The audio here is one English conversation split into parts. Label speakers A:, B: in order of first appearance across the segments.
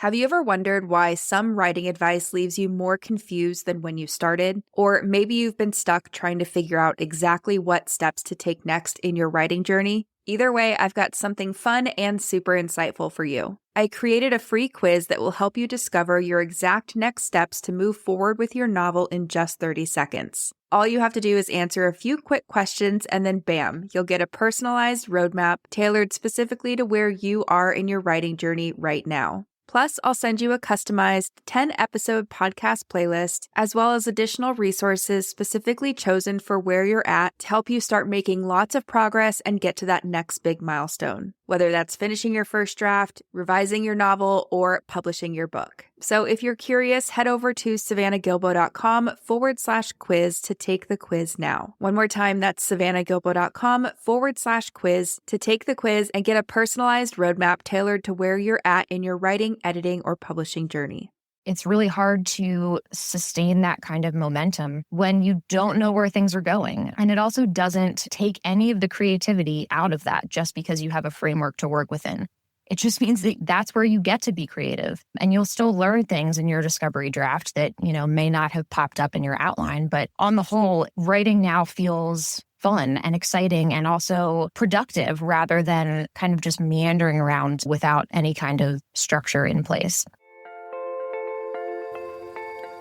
A: Have you ever wondered why some writing advice leaves you more confused than when you started? Or maybe you've been stuck trying to figure out exactly what steps to take next in your writing journey? Either way, I've got something fun and super insightful for you. I created a free quiz that will help you discover your exact next steps to move forward with your novel in just 30 seconds. All you have to do is answer a few quick questions and then bam, you'll get a personalized roadmap tailored specifically to where you are in your writing journey right now. Plus, I'll send you a customized 10-episode podcast playlist, as well as additional resources specifically chosen for where you're at to help you start making lots of progress and get to that next big milestone, whether that's finishing your first draft, revising your novel, or publishing your book. So if you're curious, head over to savannahgilbo.com/quiz to take the quiz now. One more time, that's savannahgilbo.com/quiz to take the quiz and get a personalized roadmap tailored to where you're at in your writing, editing, or publishing journey.
B: It's really hard to sustain that kind of momentum when you don't know where things are going. And it also doesn't take any of the creativity out of that just because you have a framework to work within. It just means that that's where you get to be creative, and you'll still learn things in your discovery draft that, may not have popped up in your outline. But on the whole, writing now feels fun and exciting and also productive rather than kind of just meandering around without any kind of structure in place.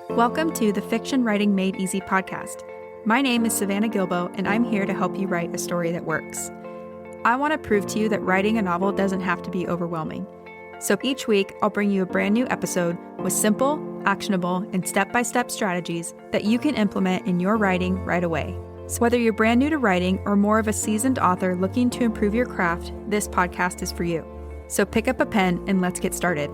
A: Welcome to the Fiction Writing Made Easy podcast. My name is Savannah Gilbo, and I'm here to help you write a story that works. I want to prove to you that writing a novel doesn't have to be overwhelming. So each week, I'll bring you a brand new episode with simple, actionable, and step-by-step strategies that you can implement in your writing right away. So whether you're brand new to writing or more of a seasoned author looking to improve your craft, this podcast is for you. So pick up a pen and let's get started.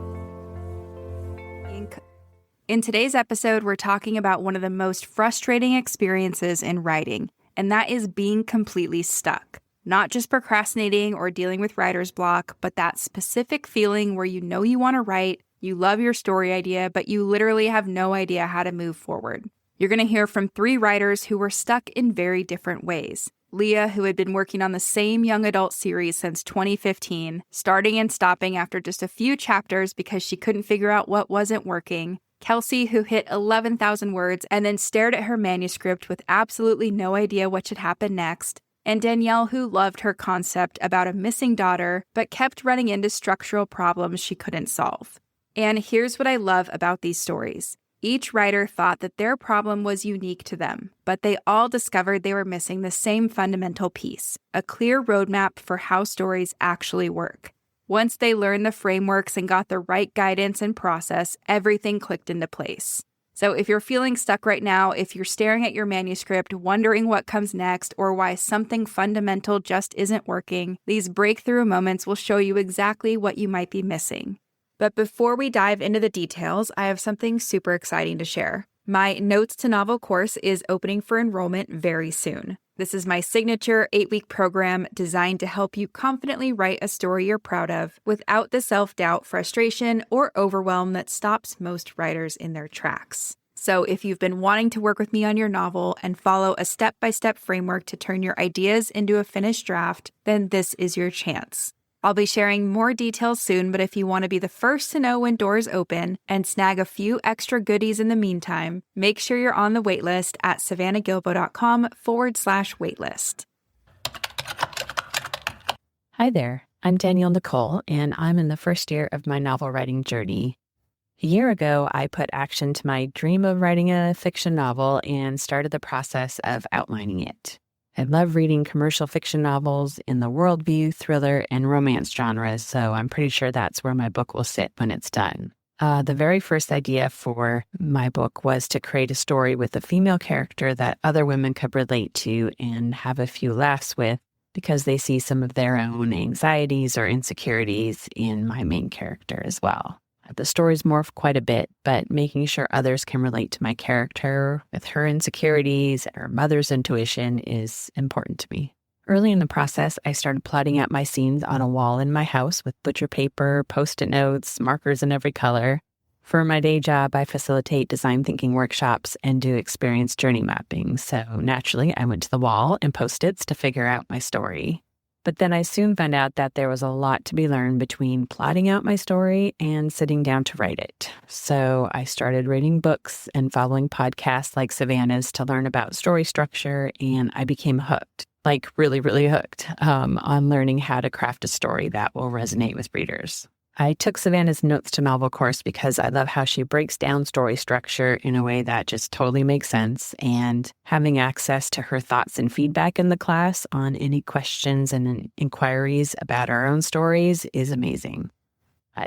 A: In today's episode, we're talking about one of the most frustrating experiences in writing, and that is being completely stuck. Not just procrastinating or dealing with writer's block, but that specific feeling where you want to write, you love your story idea, but you literally have no idea how to move forward. You're going to hear from 3 writers who were stuck in very different ways. Liya, who had been working on the same young adult series since 2015, starting and stopping after just a few chapters because she couldn't figure out what wasn't working. Kelsey, who hit 11,000 words and then stared at her manuscript with absolutely no idea what should happen next. And Danyel, who loved her concept about a missing daughter, but kept running into structural problems she couldn't solve. And here's what I love about these stories. Each writer thought that their problem was unique to them, but they all discovered they were missing the same fundamental piece, a clear roadmap for how stories actually work. Once they learned the frameworks and got the right guidance and process, everything clicked into place. So if you're feeling stuck right now, if you're staring at your manuscript, wondering what comes next, or why something fundamental just isn't working, these breakthrough moments will show you exactly what you might be missing. But before we dive into the details, I have something super exciting to share. My Notes to Novel course is opening for enrollment very soon. This is my signature 8-week program designed to help you confidently write a story you're proud of without the self-doubt, frustration, or overwhelm that stops most writers in their tracks. So if you've been wanting to work with me on your novel and follow a step-by-step framework to turn your ideas into a finished draft, then this is your chance. I'll be sharing more details soon, but if you want to be the first to know when doors open and snag a few extra goodies in the meantime, make sure you're on the waitlist at savannahgilbo.com/waitlist.
C: Hi there, I'm Danyel Nicole, and I'm in the first year of my novel writing journey. A year ago, I put action to my dream of writing a fiction novel and started the process of outlining it. I love reading commercial fiction novels in the worldview, thriller, and romance genres, so I'm pretty sure that's where my book will sit when it's done. The very first idea for my book was to create a story with a female character that other women could relate to and have a few laughs with because they see some of their own anxieties or insecurities in my main character as well. The stories morph quite a bit, but making sure others can relate to my character with her insecurities and her mother's intuition is important to me. Early in the process, I started plotting out my scenes on a wall in my house with butcher paper, Post-it notes, markers in every color. For my day job, I facilitate design thinking workshops and do experience journey mapping. So naturally, I went to the wall and Post-its to figure out my story. But then I soon found out that there was a lot to be learned between plotting out my story and sitting down to write it. So I started reading books and following podcasts like Savannah's to learn about story structure, and I became hooked, like really, really hooked, on learning how to craft a story that will resonate with readers. I took Savannah's Notes to Novel course because I love how she breaks down story structure in a way that just totally makes sense, and having access to her thoughts and feedback in the class on any questions and inquiries about our own stories is amazing.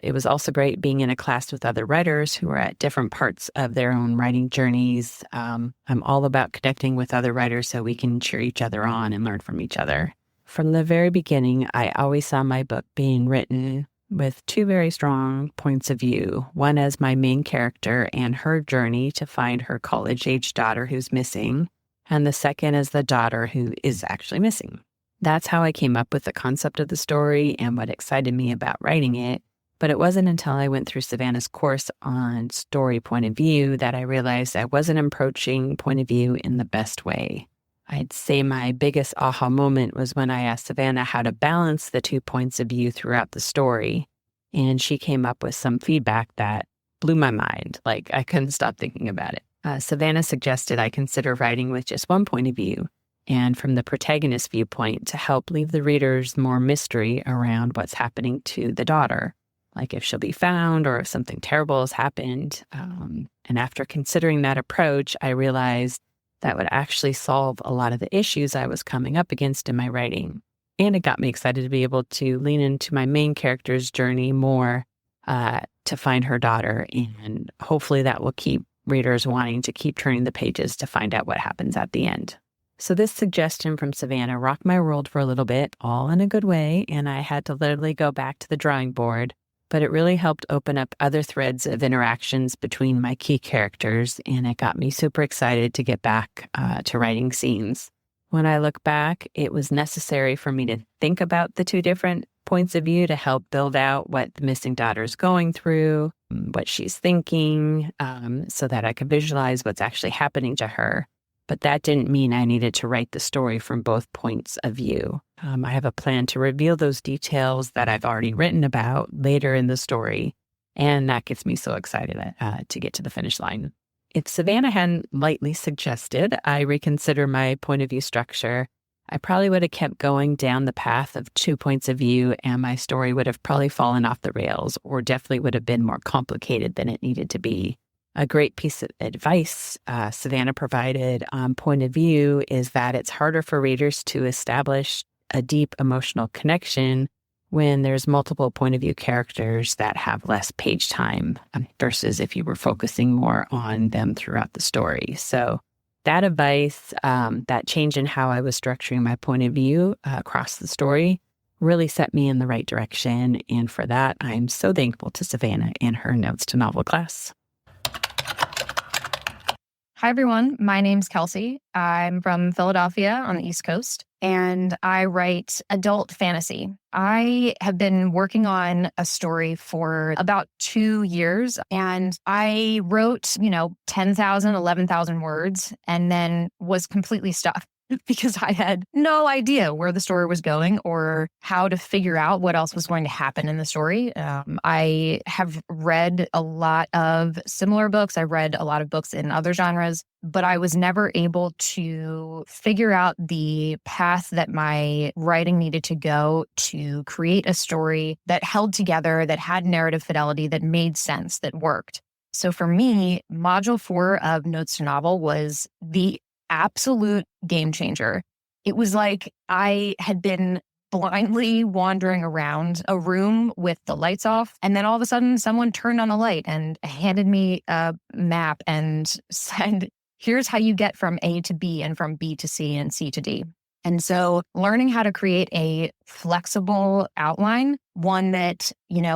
C: It was also great being in a class with other writers who are at different parts of their own writing journeys. I'm all about connecting with other writers so we can cheer each other on and learn from each other. From the very beginning, I always saw my book being written with two very strong points of view, one as my main character and her journey to find her college-age daughter who's missing, and the second as the daughter who is actually missing. That's how I came up with the concept of the story and what excited me about writing it, but it wasn't until I went through Savannah's course on story point of view that I realized I wasn't approaching point of view in the best way. I'd say my biggest aha moment was when I asked Savannah how to balance the 2 points of view throughout the story, and she came up with some feedback that blew my mind. Like, I couldn't stop thinking about it. Savannah suggested I consider writing with just one point of view, and from the protagonist's viewpoint, to help leave the readers more mystery around what's happening to the daughter, like if she'll be found or if something terrible has happened. And after considering that approach, I realized that would actually solve a lot of the issues I was coming up against in my writing. And it got me excited to be able to lean into my main character's journey more to find her daughter. And hopefully that will keep readers wanting to keep turning the pages to find out what happens at the end. So this suggestion from Savannah rocked my world for a little bit, all in a good way. And I had to literally go back to the drawing board. But it really helped open up other threads of interactions between my key characters, and it got me super excited to get back to writing scenes. When I look back, it was necessary for me to think about the two different points of view to help build out what the missing daughter is going through, what she's thinking, so that I could visualize what's actually happening to her. But that didn't mean I needed to write the story from both points of view. I have a plan to reveal those details that I've already written about later in the story, and that gets me so excited to get to the finish line. If Savannah hadn't lightly suggested I reconsider my point of view structure, I probably would have kept going down the path of 2 points of view, and my story would have probably fallen off the rails, or definitely would have been more complicated than it needed to be. A great piece of advice Savannah provided on point of view is that it's harder for readers to establish a deep emotional connection when there's multiple point of view characters that have less page time versus if you were focusing more on them throughout the story. So that advice, that change in how I was structuring my point of view across the story really set me in the right direction. And for that, I'm so thankful to Savannah and her Notes to Novel class.
B: Hi, everyone. My name's Kelsey. I'm from Philadelphia on the East Coast, and I write adult fantasy. I have been working on a story for about 2 years, and I wrote, 10,000, 11,000 words, and then was completely stuck because I had no idea where the story was going or how to figure out what else was going to happen in the story. I have read a lot of similar books. I've read a lot of books in other genres, but I was never able to figure out the path that my writing needed to go to create a story that held together, that had narrative fidelity, that made sense, that worked. So for me, Module 4 of Notes to Novel was the absolute game changer. It was like I had been blindly wandering around a room with the lights off, and then all of a sudden someone turned on a light and handed me a map and said, here's how you get from A to B and from B to C and C to D. And so learning how to create a flexible outline, one that,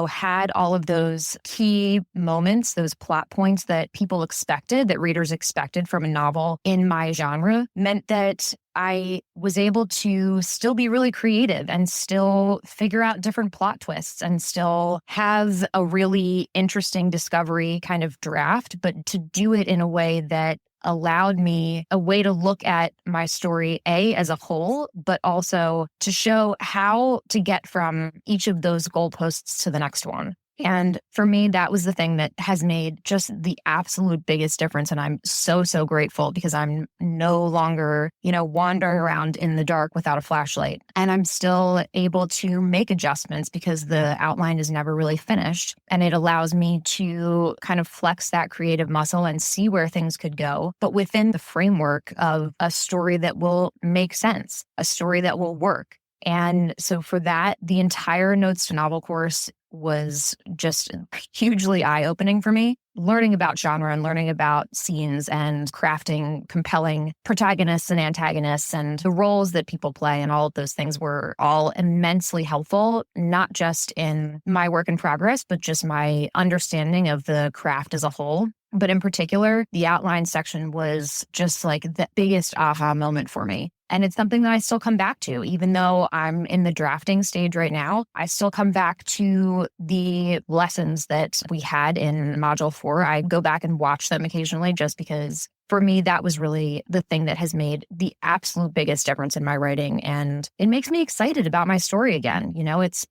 B: had all of those key moments, those plot points that people expected, that readers expected from a novel in my genre, meant that I was able to still be really creative and still figure out different plot twists and still have a really interesting discovery kind of draft, but to do it in a way that allowed me a way to look at my story, as a whole, but also to show how to get from each of those goalposts to the next one. And for me, that was the thing that has made just the absolute biggest difference. And I'm so, so grateful because I'm no longer, wandering around in the dark without a flashlight. And I'm still able to make adjustments because the outline is never really finished. And it allows me to kind of flex that creative muscle and see where things could go, but within the framework of a story that will make sense, a story that will work. And so for that, the entire Notes to Novel course was just hugely eye-opening for me. Learning about genre and learning about scenes and crafting compelling protagonists and antagonists and the roles that people play and all of those things were all immensely helpful, not just in my work in progress, but just my understanding of the craft as a whole. But in particular, the outline section was just like the biggest aha moment for me. And it's something that I still come back to, even though I'm in the drafting stage right now. I still come back to the lessons that we had in Module 4. I go back and watch them occasionally just because for me, that was really the thing that has made the absolute biggest difference in my writing. And it makes me excited about my story again.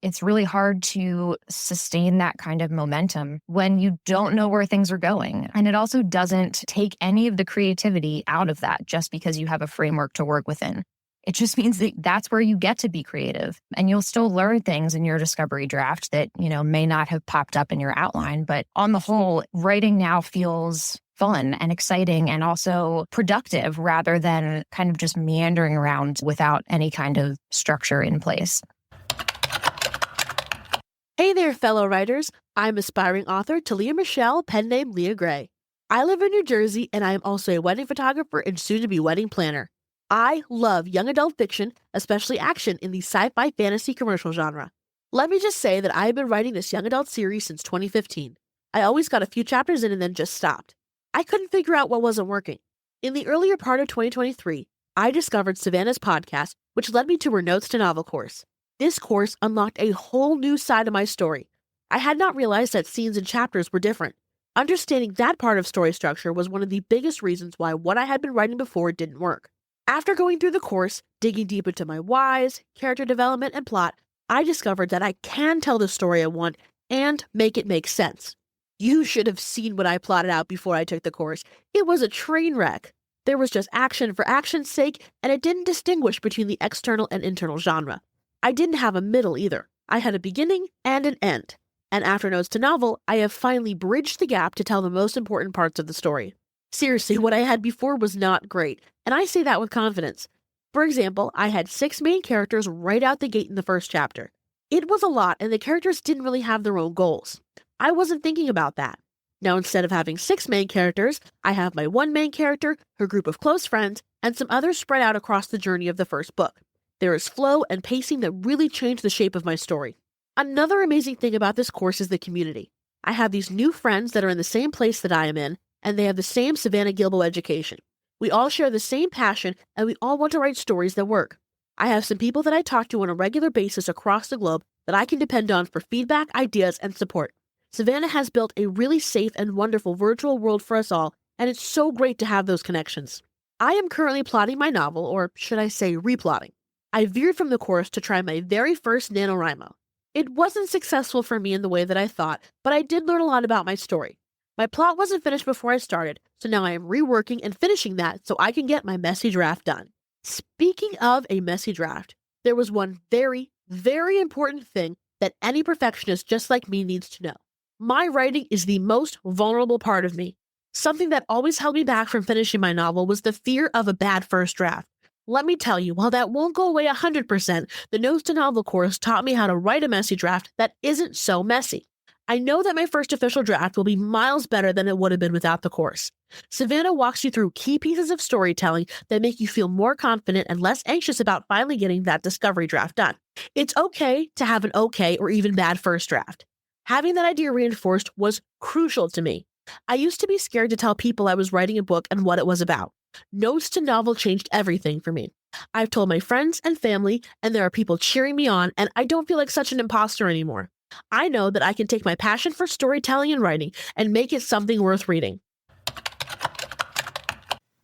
B: It's really hard to sustain that kind of momentum when you don't know where things are going. And it also doesn't take any of the creativity out of that just because you have a framework to work within. It just means that that's where you get to be creative, and you'll still learn things in your discovery draft that, may not have popped up in your outline. But on the whole, writing now feels fun and exciting and also productive rather than kind of just meandering around without any kind of structure in place.
D: Hey there, fellow writers. I'm aspiring author Liya Michelle, pen name Liya Gray. I live in New Jersey, and I am also a wedding photographer and soon-to-be wedding planner. I love young adult fiction, especially action in the sci-fi fantasy commercial genre. Let me just say that I have been writing this young adult series since 2015. I always got a few chapters in and then just stopped. I couldn't figure out what wasn't working. In the earlier part of 2023, I discovered Savannah's podcast, which led me to her Notes to Novel course. This course unlocked a whole new side of my story. I had not realized that scenes and chapters were different. Understanding that part of story structure was one of the biggest reasons why what I had been writing before didn't work. After going through the course, digging deep into my whys, character development, and plot, I discovered that I can tell the story I want and make it make sense. You should have seen what I plotted out before I took the course. It was a train wreck. There was just action for action's sake, and it didn't distinguish between the external and internal genre. I didn't have a middle either. I had a beginning and an end. And after Notes to Novel, I have finally bridged the gap to tell the most important parts of the story. Seriously, what I had before was not great, and I say that with confidence. For example, I had 6 main characters right out the gate in the first chapter. It was a lot, and the characters didn't really have their own goals. I wasn't thinking about that. Now, instead of having 6 main characters, I have my 1 main character, her group of close friends, and some others spread out across the journey of the first book. There is flow and pacing that really changed the shape of my story. Another amazing thing about this course is the community. I have these new friends that are in the same place that I am in, and they have the same Savannah Gilbo education. We all share the same passion, and we all want to write stories that work. I have some people that I talk to on a regular basis across the globe that I can depend on for feedback, ideas, and support. Savannah has built a really safe and wonderful virtual world for us all, and it's so great to have those connections. I am currently plotting my novel, or should I say replotting. I veered from the course to try my very first NaNoWriMo. It wasn't successful for me in the way that I thought, but I did learn a lot about my story. My plot wasn't finished before I started, so now I am reworking and finishing that so I can get my messy draft done. Speaking of a messy draft, there was one very, very important thing that any perfectionist just like me needs to know. My writing is the most vulnerable part of me. Something that always held me back from finishing my novel was the fear of a bad first draft. Let me tell you, while that won't go away 100%, the Notes to Novel course taught me how to write a messy draft that isn't so messy. I know that my first official draft will be miles better than it would have been without the course. Savannah walks you through key pieces of storytelling that make you feel more confident and less anxious about finally getting that discovery draft done. It's okay to have an okay or even bad first draft. Having that idea reinforced was crucial to me. I used to be scared to tell people I was writing a book and what it was about. Notes to Novel changed everything for me. I've told my friends and family, and there are people cheering me on, and I don't feel like such an imposter anymore. I know that I can take my passion for storytelling and writing and make it something worth reading.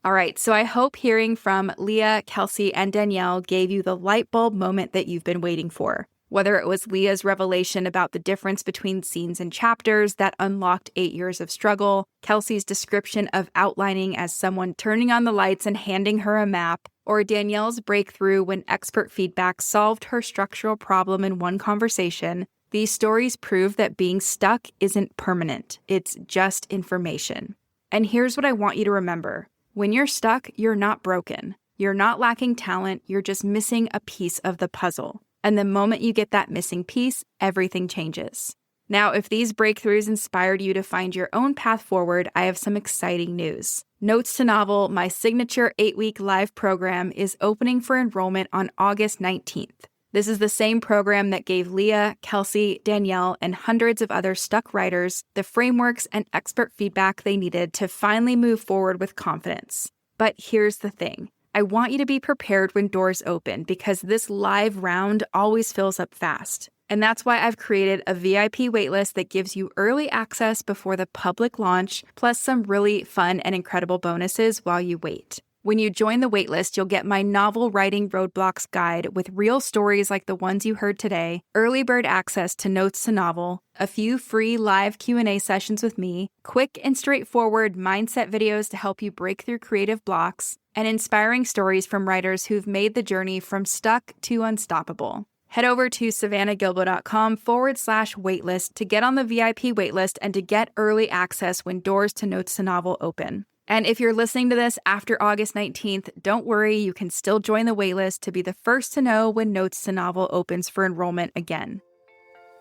A: All right, so I hope hearing from Liya, Kelsey, and Danyel gave you the light bulb moment that you've been waiting for. Whether it was Liya's revelation about the difference between scenes and chapters that unlocked 8 years of struggle, Kelsey's description of outlining as someone turning on the lights and handing her a map, or Danyel's breakthrough when expert feedback solved her structural problem in one conversation, these stories prove that being stuck isn't permanent. It's just information. And here's what I want you to remember. When you're stuck, you're not broken. You're not lacking talent, you're just missing a piece of the puzzle. And the moment you get that missing piece, everything changes. Now, if these breakthroughs inspired you to find your own path forward, I have some exciting news. Notes to Novel, my signature 8-week live program, is opening for enrollment on August 19th. This is the same program that gave Liya, Kelsey, Danyel, and hundreds of other stuck writers the frameworks and expert feedback they needed to finally move forward with confidence. But here's the thing. I want you to be prepared when doors open because this live round always fills up fast. And that's why I've created a VIP waitlist that gives you early access before the public launch, plus some really fun and incredible bonuses while you wait. When you join the waitlist, you'll get my novel writing roadblocks guide with real stories like the ones you heard today, early bird access to Notes to Novel, a few free live Q&A sessions with me, quick and straightforward mindset videos to help you break through creative blocks, and inspiring stories from writers who've made the journey from stuck to unstoppable. Head over to savannahgilbo.com/waitlist to get on the VIP waitlist and to get early access when doors to Notes to Novel open. And if you're listening to this after August 19th, don't worry, you can still join the waitlist to be the first to know when Notes to Novel opens for enrollment again.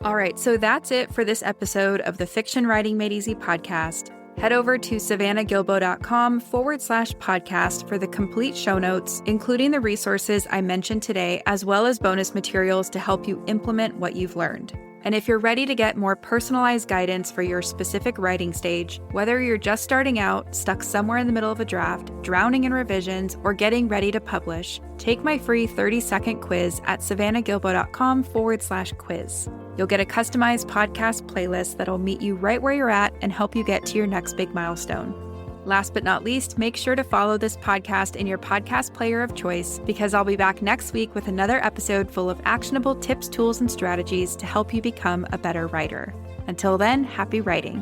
A: All right, so that's it for this episode of the Fiction Writing Made Easy podcast. Head over to savannahgilbo.com/podcast for the complete show notes, including the resources I mentioned today, as well as bonus materials to help you implement what you've learned. And if you're ready to get more personalized guidance for your specific writing stage, whether you're just starting out, stuck somewhere in the middle of a draft, drowning in revisions, or getting ready to publish, take my free 30-second quiz at savannahgilbo.com/quiz. You'll get a customized podcast playlist that'll meet you right where you're at and help you get to your next big milestone. Last but not least, make sure to follow this podcast in your podcast player of choice because I'll be back next week with another episode full of actionable tips, tools, and strategies to help you become a better writer. Until then, happy writing.